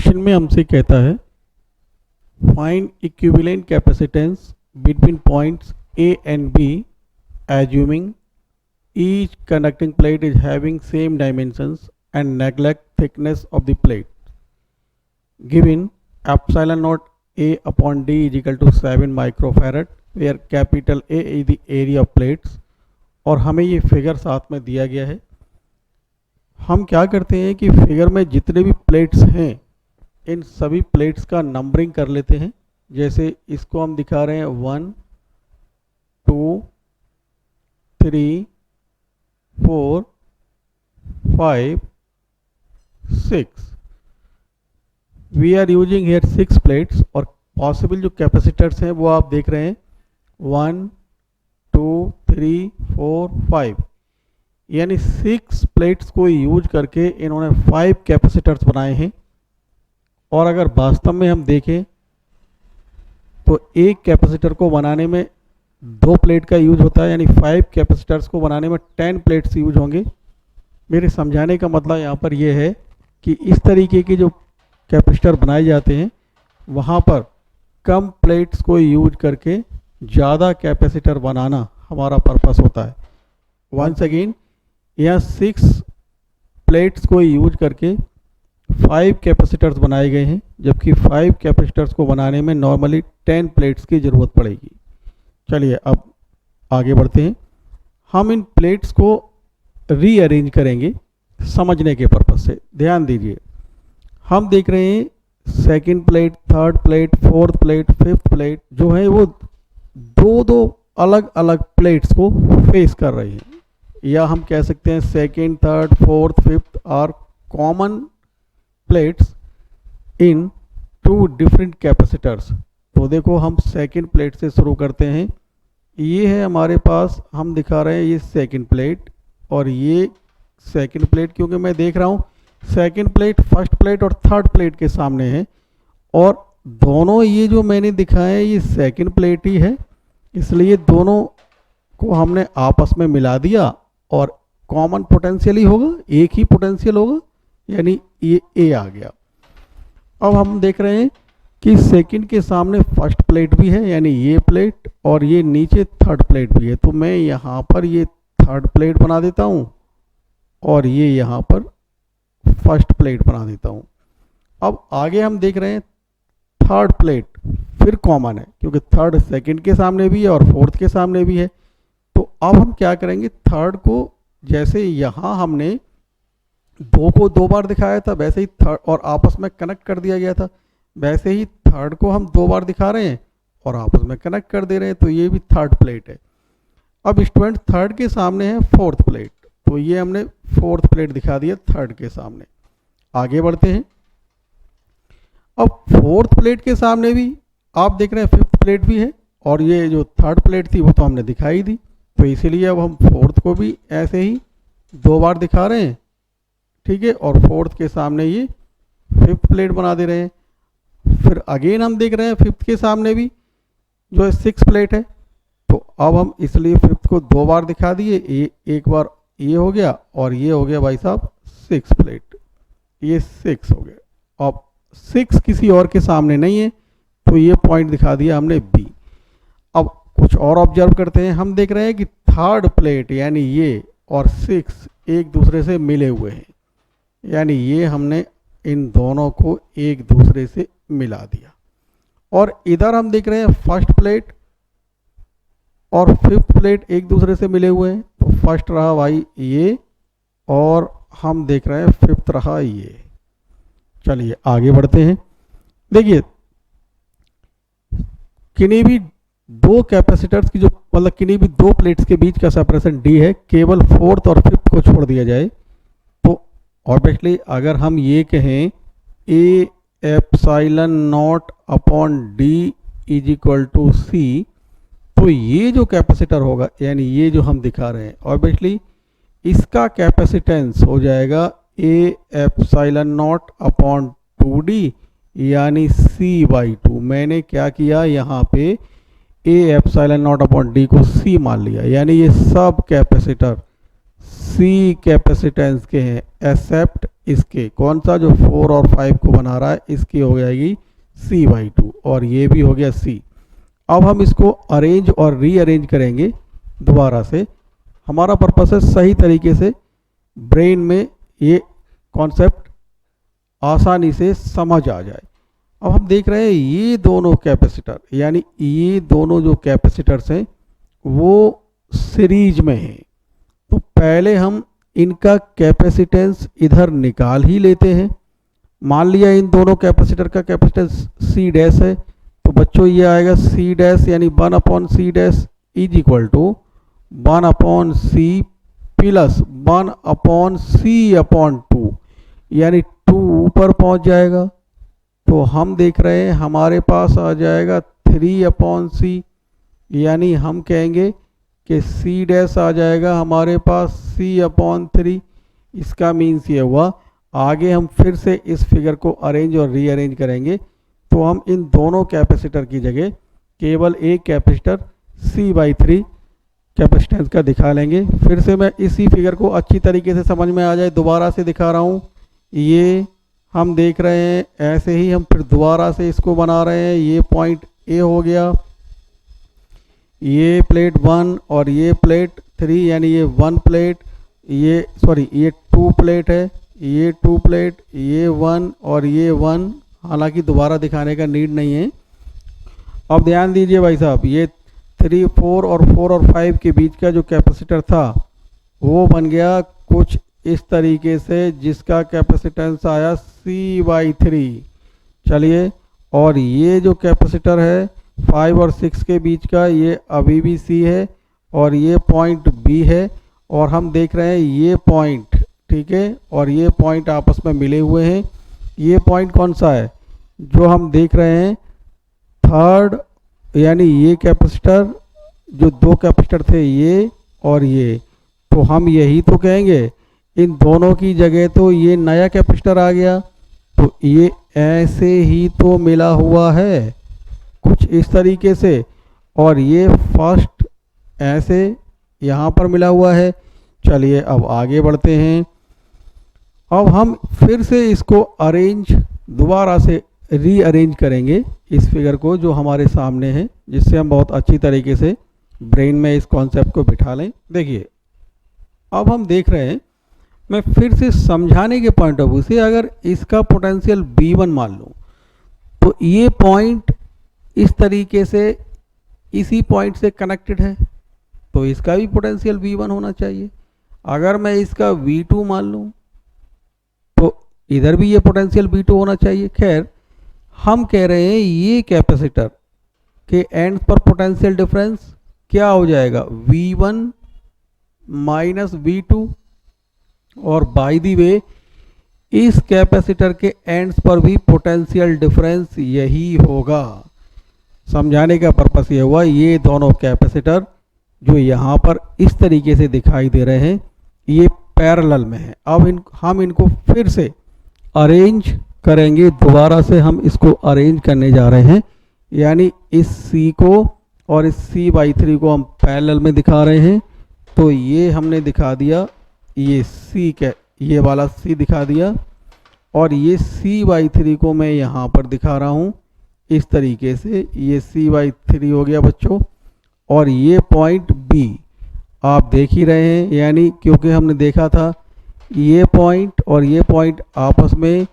Question में हमसे कहता है find equivalent capacitance between points A and B assuming each conducting plate is having same dimensions and neglect thickness of the plate. Given epsilon naught A upon D is equal to 7 microfarad where capital A is the area of plates और हमें ये figure साथ में दिया गया है। हम क्या करते हैं कि फिगर में जितने भी प्लेट्स हैं इन सभी प्लेट्स का नंबरिंग कर लेते हैं। जैसे इसको हम दिखा रहे हैं 1 2 3 4 5 6 we are using here 6 plates और पॉसिबल जो कैपेसिटर्स हैं वो आप देख रहे हैं 1 2 3 4 5 यानी 6 प्लेट्स को यूज करके इन्होंने 5 कैपेसिटर्स बनाए हैं। और अगर वास्तव में हम देखें तो एक कैपेसिटर को बनाने में 2 प्लेट का यूज होता है, यानी 5 कैपेसिटर्स को बनाने में 10 प्लेट्स यूज होंगे। मेरे समझाने का मतलब यहाँ पर यह है कि इस तरीके के जो कैपेसिटर बनाए जाते हैं वहाँ पर कम प्लेट्स को यूज करके ज़्यादा कैपेसिटर बनाना हमारा पर्पस होता है। वंस अगेन यहाँ 6 प्लेट्स को यूज करके 5 कैपेसिटर्स बनाए गए हैं, जबकि 5 कैपेसिटर्स को बनाने में नॉर्मली 10 प्लेट्स की ज़रूरत पड़ेगी। चलिए अब आगे बढ़ते हैं। हम इन प्लेट्स को रीअरेंज करेंगे समझने के पर्पस से। ध्यान दीजिए, हम देख रहे हैं second plate, third plate, fourth plate, fifth plate जो है वो दो अलग अलग प्लेट्स को फेस कर रही हैं, या हम कह सकते हैं second, third, fourth, fifth are common plates in 2 different capacitors. तो देखो हम सेकंड प्लेट से शुरू करते हैं। ये है हमारे पास, हम दिखा रहे हैं ये सेकंड प्लेट और ये सेकंड प्लेट, क्योंकि मैं देख रहा हूँ सेकंड प्लेट फर्स्ट प्लेट और थर्ड प्लेट के सामने है और दोनों ये जो मैंने दिखाया है ये सेकंड प्लेट ही है, इसलिए दोनों को हमने आपस में मिला दिया और कॉमन पोटेंशियल ही होगा, एक ही पोटेंशियल होगा, यानी ये ए आ गया। अब हम देख रहे हैं कि सेकंड के सामने फर्स्ट प्लेट भी है, यानी ये प्लेट, और ये नीचे थर्ड प्लेट भी है। तो मैं यहाँ पर ये थर्ड प्लेट बना देता हूँ और ये यहाँ पर फर्स्ट प्लेट बना देता हूँ। अब आगे हम देख रहे हैं थर्ड प्लेट फिर कॉमन है, क्योंकि थर्ड सेकंड के सामने भी है और फोर्थ के सामने भी है। तो अब हम क्या करेंगे, थर्ड को जैसे यहाँ हमने 2 को 2 बार दिखाया था वैसे ही थर्ड और आपस में कनेक्ट कर दिया गया था, वैसे ही थर्ड को हम 2 बार दिखा रहे हैं और आपस में कनेक्ट कर दे रहे हैं। तो ये भी थर्ड प्लेट है। अब स्टूडेंट थर्ड के सामने है फोर्थ प्लेट, तो ये हमने फोर्थ प्लेट दिखा दिया थर्ड के सामने। आगे बढ़ते हैं। अब फोर्थ प्लेट के सामने भी आप देख रहे हैं फिफ्थ प्लेट भी है और ये जो थर्ड प्लेट थी वो तो हमने दिखाई दी, तो इसीलिए अब हम फोर्थ को भी ऐसे ही 2 बार दिखा रहे हैं, ठीक है, और फोर्थ के सामने ये फिफ्थ प्लेट बना दे रहे हैं। फिर अगेन हम देख रहे हैं फिफ्थ के सामने भी जो है 6 प्लेट है, तो अब हम इसलिए फिफ्थ को 2 बार दिखा दिए, एक बार ये हो गया और ये हो गया भाई साहब 6 प्लेट, ये 6 हो गया। अब 6 किसी और के सामने नहीं है तो ये पॉइंट दिखा दिया हमने बी। अब कुछ और ऑब्जर्व करते हैं। हम देख रहे हैं कि थर्ड प्लेट यानी ये और 6 एक दूसरे से मिले हुए हैं, यानी ये हमने इन दोनों को एक दूसरे से मिला दिया। और इधर हम देख रहे हैं फर्स्ट प्लेट और फिफ्थ प्लेट एक दूसरे से मिले हुए हैं, तो फर्स्ट रहा भाई ये और हम देख रहे हैं फिफ्थ रहा ये। चलिए आगे बढ़ते हैं। देखिए किन्हीं भी 2 कैपेसिटर्स की जो मतलब किन्हीं भी 2 प्लेट्स के बीच का सेपरेशन डी है, केवल फोर्थ और फिफ्थ को छोड़ दिया जाए तो ऑब्वियसली अगर हम ये कहें A epsilon not upon D is equal to C, तो ये जो कैपेसिटर होगा यानी ये जो हम दिखा रहे हैं ऑब्वियसली इसका कैपेसिटेंस हो जाएगा ए एप्सिलॉन नॉट अपॉन 2d यानी c/2। मैंने क्या किया यहाँ पे ए एप्सिलॉन नॉट अपॉन डी को c मान लिया, यानी ये सब कैपेसिटर सी कैपेसिटेंस के हैं एक्सेप्ट इसके, कौन सा जो 4 और 5 को बना रहा है, इसकी हो जाएगी C/2 और ये भी हो गया C। अब हम इसको अरेंज और रीअरेंज करेंगे दोबारा से, हमारा पर्पस है सही तरीके से ब्रेन में ये कॉन्सेप्ट आसानी से समझ आ जाए। अब हम देख रहे हैं ये दोनों कैपेसिटर, यानी ये दोनों जो कैपेसिटर्स हैं वो सीरीज में हैं, तो पहले हम इनका कैपेसिटेंस इधर निकाल ही लेते हैं। मान लिया इन दोनों कैपेसिटर का कैपेसिटेंस C डैश है, तो बच्चों ये आएगा C डैश यानी 1/C dash is equal to 1/C plus 1/C/2 यानी 2 ऊपर पहुंच जाएगा। तो हम देख रहे हैं हमारे पास आ जाएगा 3/C, यानी हम कहेंगे कि C डैश आ जाएगा हमारे पास C/3। इसका मीन्स ये हुआ, आगे हम फिर से इस फिगर को अरेंज और रीअरेंज करेंगे तो हम इन दोनों कैपेसिटर की जगह केवल एक कैपेसिटर C/3 कैपेसिटेंस का दिखा लेंगे। फिर से मैं इसी फिगर को अच्छी तरीके से समझ में आ जाए दोबारा से दिखा रहा हूँ। ये हम देख रहे हैं, ऐसे ही हम फिर दोबारा से इसको बना रहे हैं। ये पॉइंट A हो गया, ये प्लेट 1 और ये प्लेट 3, यानी ये 1 प्लेट, ये 2 प्लेट है, ये 2 प्लेट, ये 1 और ये 1। हालांकि दोबारा दिखाने का नीड नहीं है। अब ध्यान दीजिए भाई साहब, ये 3, 4 और 5 के बीच का जो कैपेसिटर था वो बन गया कुछ इस तरीके से, जिसका कैपेसिटेंस आया C/3। चलिए, और ये जो कैपेसिटर है 5 और 6 के बीच का, ये अभी भी C है और ये पॉइंट B है, और हम देख रहे हैं ये पॉइंट, ठीक है, और ये पॉइंट आपस में मिले हुए हैं। ये पॉइंट कौन सा है जो हम देख रहे हैं, थर्ड, यानी ये कैपेसिटर, जो 2 कैपेसिटर थे ये और ये, तो हम यही तो कहेंगे इन दोनों की जगह तो ये नया कैपेसिटर आ गया। तो ये ऐसे ही तो मिला हुआ है कुछ इस तरीके से, और ये फर्स्ट ऐसे यहाँ पर मिला हुआ है। चलिए अब आगे बढ़ते हैं। अब हम फिर से इसको अरेंज, दोबारा से रीअरेंज करेंगे इस फिगर को जो हमारे सामने है, जिससे हम बहुत अच्छी तरीके से ब्रेन में इस कॉन्सेप्ट को बिठा लें। देखिए, अब हम देख रहे हैं, मैं फिर से समझाने के पॉइंट ऑफ व्यू से अगर इसका पोटेंशियल V1 मान लूँ, तो ये पॉइंट इस तरीके से इसी पॉइंट से कनेक्टेड है, तो इसका भी पोटेंशियल V1 होना चाहिए। अगर मैं इसका V2 मान लूँ तो इधर भी ये पोटेंशियल V2 होना चाहिए। खैर, हम कह रहे हैं ये कैपेसिटर के एंड पर पोटेंशियल डिफरेंस क्या हो जाएगा, V1 माइनस V2, और बाय द वे इस कैपेसिटर के एंड्स पर भी पोटेंशियल डिफरेंस यही होगा। समझाने का पर्पस ये हुआ, ये दोनों कैपेसिटर जो यहाँ पर इस तरीके से दिखाई दे रहे हैं ये पैरेलल में है। अब हम इनको फिर से अरेंज करेंगे, दोबारा से हम इसको अरेंज करने जा रहे हैं, यानी इस C को और इस C/3 को हम पैरेलल में दिखा रहे हैं। तो ये हमने दिखा दिया, ये C के ये वाला C दिखा दिया, और ये C/3 को मैं यहाँ पर दिखा रहा हूँ इस तरीके से। ये C/3 हो गया बच्चों, और ये पॉइंट B आप देख ही रहे हैं, यानी क्योंकि हमने देखा था ये पॉइंट और ये पॉइंट आपस में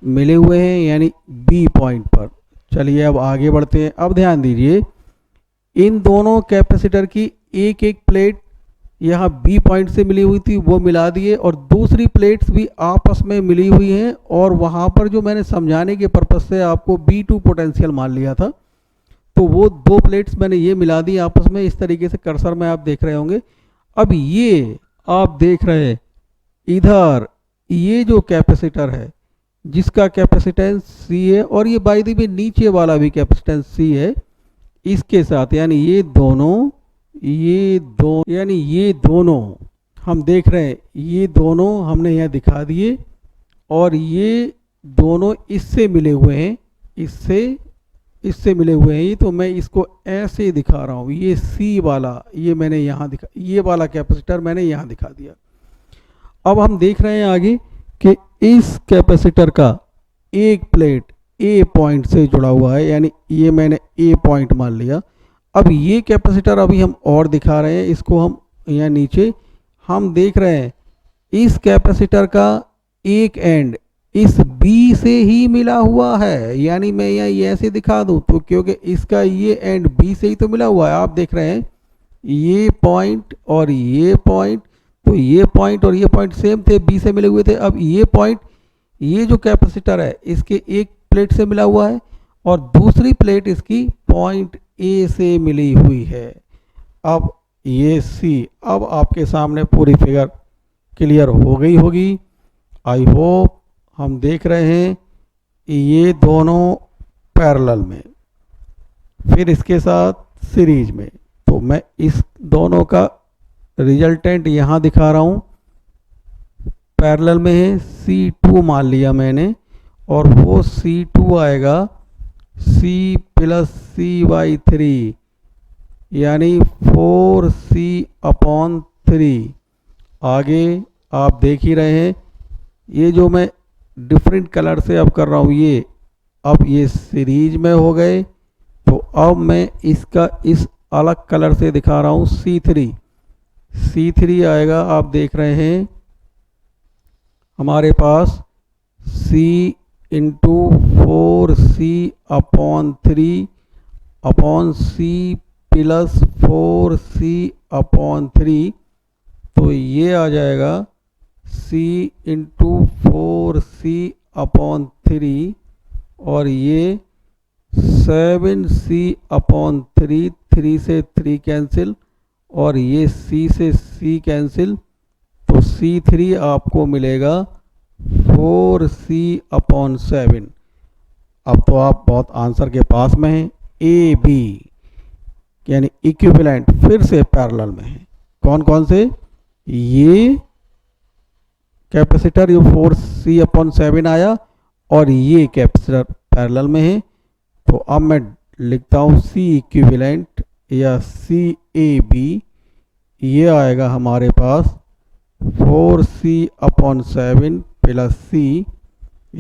मिले हुए हैं, यानी B पॉइंट पर। चलिए अब आगे बढ़ते हैं। अब ध्यान दीजिए, इन दोनों कैपेसिटर की एक एक प्लेट यहाँ B पॉइंट से मिली हुई थी, वो मिला दिए, और दूसरी प्लेट्स भी आपस में मिली हुई हैं, और वहाँ पर जो मैंने समझाने के पर्पज से आपको B2 पोटेंशियल मान लिया था, तो वो 2 प्लेट्स मैंने ये मिला दी आपस में इस तरीके से, कर्सर में आप देख रहे होंगे। अब ये आप देख रहे हैं इधर ये जो कैपेसिटर है जिसका कैपेसिटेंस C है, और ये बाय द वे नीचे वाला भी कैपेसिटेंस C है इसके साथ, यानी ये दोनों हम देख रहे हैं, ये दोनों हमने यहाँ दिखा दिए, और ये दोनों इससे मिले हुए हैं, इससे इससे मिले हुए हैं ये, तो मैं इसको ऐसे दिखा रहा हूँ। ये सी वाला ये मैंने यहाँ दिखा, ये वाला कैपेसिटर मैंने यहाँ दिखा दिया। अब हम देख रहे हैं आगे कि इस कैपेसिटर का एक प्लेट ए पॉइंट से जुड़ा हुआ है, यानी ये मैंने ए पॉइंट मान लिया। अब ये कैपेसिटर अभी हम और दिखा रहे हैं, इसको हम यहाँ नीचे हम देख रहे हैं इस कैपेसिटर का एक एंड इस बी से ही मिला हुआ है, यानी मैं यहाँ ये ऐसे दिखा दूं तो क्योंकि इसका ये एंड बी से ही तो मिला हुआ है। आप देख रहे हैं ये पॉइंट और ये पॉइंट, तो ये पॉइंट और ये पॉइंट सेम थे, बी से मिले हुए थे। अब ये पॉइंट, ये जो कैपेसिटर है इसके एक प्लेट से मिला हुआ है और दूसरी प्लेट इसकी पॉइंट ए से मिली हुई है। अब ये सी, अब आपके सामने पूरी फिगर क्लियर हो गई होगी, आई होप। हम देख रहे हैं ये दोनों पैरेलल में, फिर इसके साथ सीरीज में, तो मैं इस दोनों का रिजल्टेंट यहाँ दिखा रहा हूँ। पैरेलल में है C2 मान लिया मैंने, और वो C2 आएगा C प्लस C/3 यानी 4C/3। आगे आप देख ही रहे हैं, ये जो मैं डिफरेंट कलर से अब कर रहा हूँ ये, अब ये सीरीज में हो गए। तो अब मैं इसका इस अलग कलर से दिखा रहा हूँ C3 आएगा। आप देख रहे हैं हमारे पास C into 4C/3 upon C plus 4C/3, तो ये आ जाएगा C इंटू 4C/3 और ये 7C/3, 3 से 3 कैंसिल और ये C से C कैंसिल, तो C3 आपको मिलेगा 4C/7। अब तो आप बहुत आंसर के पास में हैं। ए बी यानी इक्विवेलेंट फिर से पैरेलल में है। कौन कौन से? ये कैपेसिटर, ये 4C/7 आया और ये कैपेसिटर पैरेलल में है। तो अब मैं लिखता हूँ C इक्विवेलेंट या CAB, ये आएगा हमारे पास 4C/7 प्लस C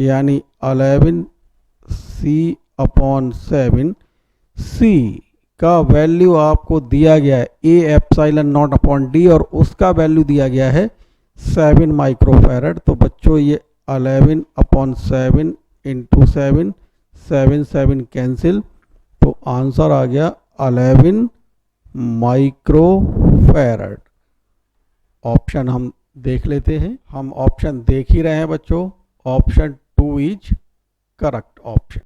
यानी 11C/7। C का वैल्यू आपको दिया गया है A/ε0/d और उसका वैल्यू दिया गया है 7 माइक्रोफैरड। तो बच्चों ये 11/7 इंटू 7, 7 कैंसिल, तो आंसर आ गया 11 माइक्रोफैरड। ऑप्शन हम देख लेते हैं, हम ऑप्शन देख ही रहे हैं बच्चों। Option 2 is correct option.